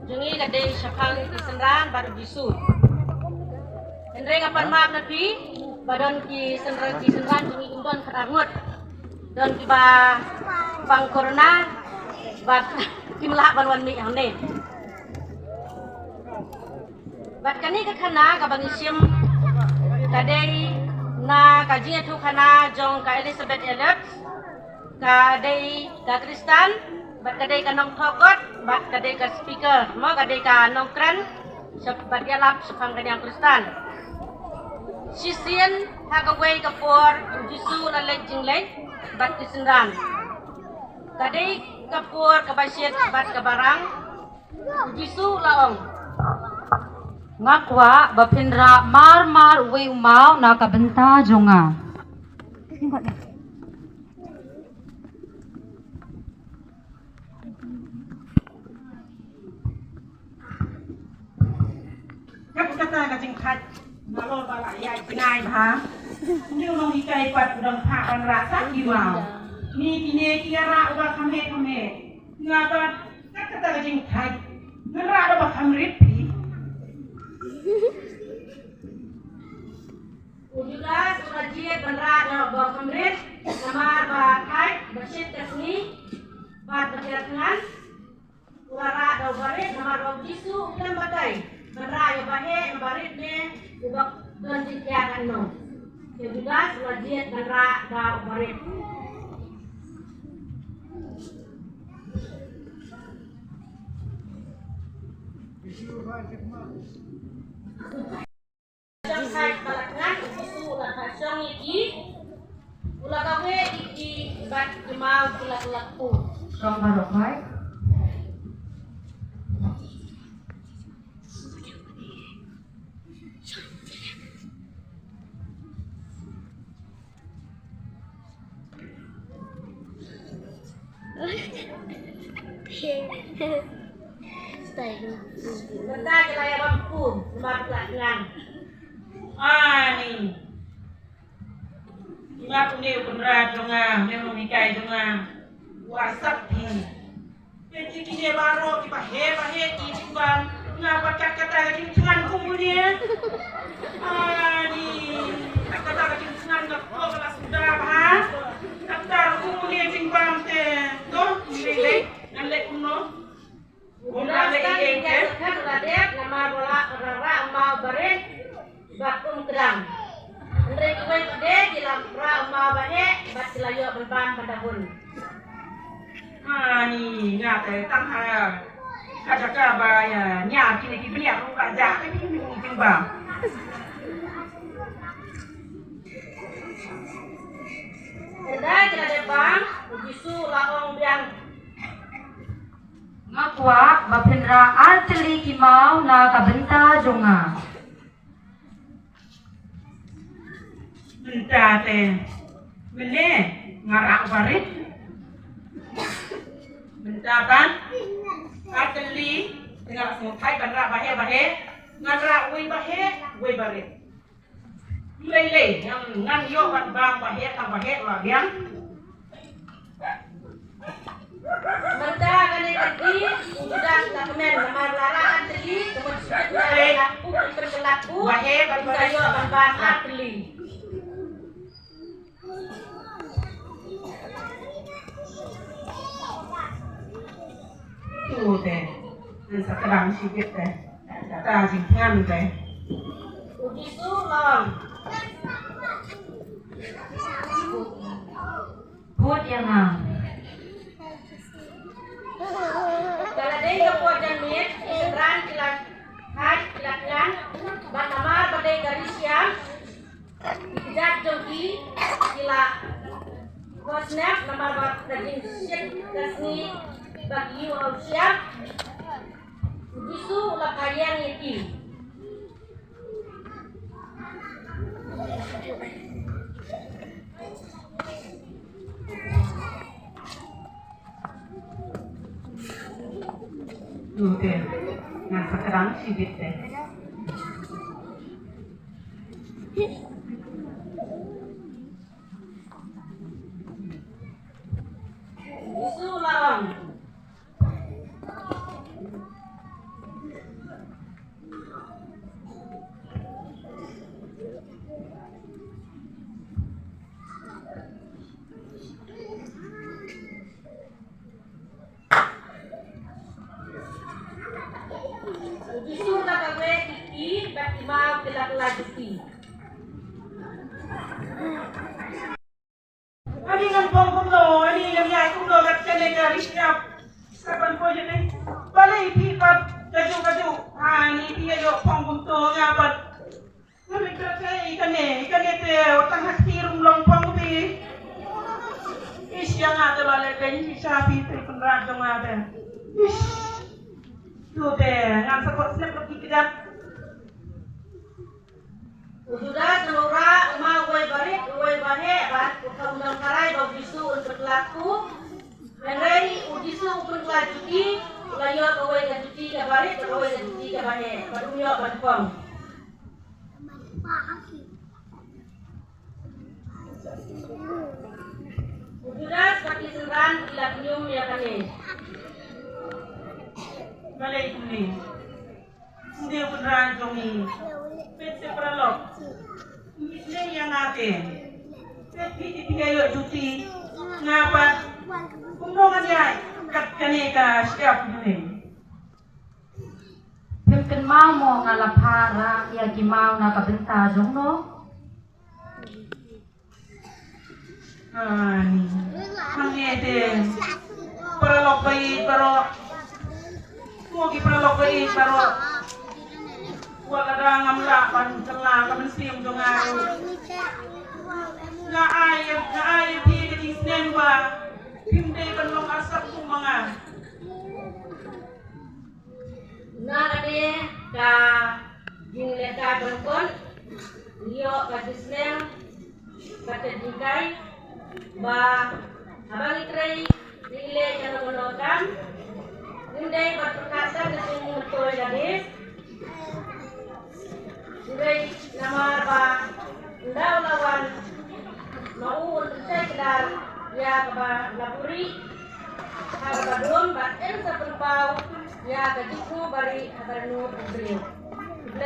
Jungi kadai syafang kisenran baru disut. Endre kapan maaf nabi badan kisenran jungi undon kerangut. Dan tiba bang corona bat kimlah banwan mi yang ni. Bat kani ke kana kabang isim kadai na kajian tu kana jong ka Elizabeth Elliot kadai ka Kristan bat kadai ka nong thokot bat kadai ka speaker mo kadai ka nong kran bat yalap sepang kadai Kristan sisian hagawai ka por jisu la lejing lej bat kisenran kadai ka por ka basiat bat ka barang jisu laong ngakwa bapindra mar uwi umau na kabenta jonga. Các kata kacing khat nalo bala ya pinai ha ni ulong ikai pat udang ha kan rasa kimau ni kine kiara uba kame ngapa các kata kacing khat ngara uba kamrit Ujulas ujian beneran bawa kemrit nama bakai bersih kesni bat berjalan ulara dau barit nama dau jisu ulang bagai beneran ya bahe barit ne ubak dan dikiakan no ujulas ujian beneran dau barit Sampai balakngan itu ulah kasong iki ulah kawe iki bat kemau ulah-ulahku Rong marok mai. Benda kita ya bangku nomor balakngan ni ingat ni beneran jonga memang ikai jonga wasap ni jadi kini baru bahe di timbang ngapa kata kacing tangan kumpunya ni kata kacing tangan ngap kelas sudah ha kata kumpunya timbang te tu lele nalek kuno ulah sekali kan ulah dek nama bola rara mau barit bakum kerang andre kuai kode dilam ra mau bahe bat selayo ban badahun ni ngate tang ha kajaka ba ya nya kini ki beli aku kaja ni timbang Enda kita debang jisu laong biang Ngakwa bapindra arteli kimau na kabenta jonga. Benta te bele ngarak barit benta kan ateli dengan semua kai bandra bahe ngarak ui barit lele yang ngan yo kan bang bahe lah biang Menta kani kaki sudah tak kemen nama lara ateli kemudian sudah laku berkelaku bahe sayo ban ateli tu teh sekarang sikit teh kata jingkan teh uji sulong Put yang ang. kalau dia kepuasan mit iseran kilat hai kilatkan banamar badai garis siam dikejar jogi kila kosnap nomor bat daging shit kasni bagi au siap Jisu ulah kayang iki tu teh yang sekarang sikit teh Jisu lawan kimau kelak juti. Ani nang pong lo, ani yang ya kum lo kat kene ka risap. Kapan po yun eh? Balay pipat kaju. Ani dia yo pong to ngapat. Kami kaya ikan te otang hakirum long pong bi. Isya nga te balay kaya sapi te penrado nga te. Tu te ngan sakot snap kikidat. Sudah selura mau gue barit, gue bahe, bat undang karai bau bisu untuk laku. Mengenai ujisu untuk lajuti, layo gue lajuti ke barit, gue lajuti ke bahe. Barunya banpong. Sudah seperti seran ilat nyum ya kane. Balay ni. Hindi ko radyo ni. Pwede pralog. Hindi yang natin. Pwede kayo juti. Ngapat. Kung naman yan, kat ka siap ni. Pimpin mau mo nga lapara ya kimau na kabenta jong no. Ani. Ang ete. Pralog bayi pero Mugi pralog bayi pero wala rangam lapan celah kamen siam dong ayo. Nga ayah dia di senen ba. Pimde benlong asap tu mga. Nah kane ka jingle ka bangkon, liyo ka disneng, kata jingkai, ba abang itray nile jano gonotam, hindi berperkasa kesung mutoy gadis. Sudah namar ba ndaw lawan mau saya kedar ya kaba lapuri kaba dom ba sa perbau ya kajiku bari abarnu beliau.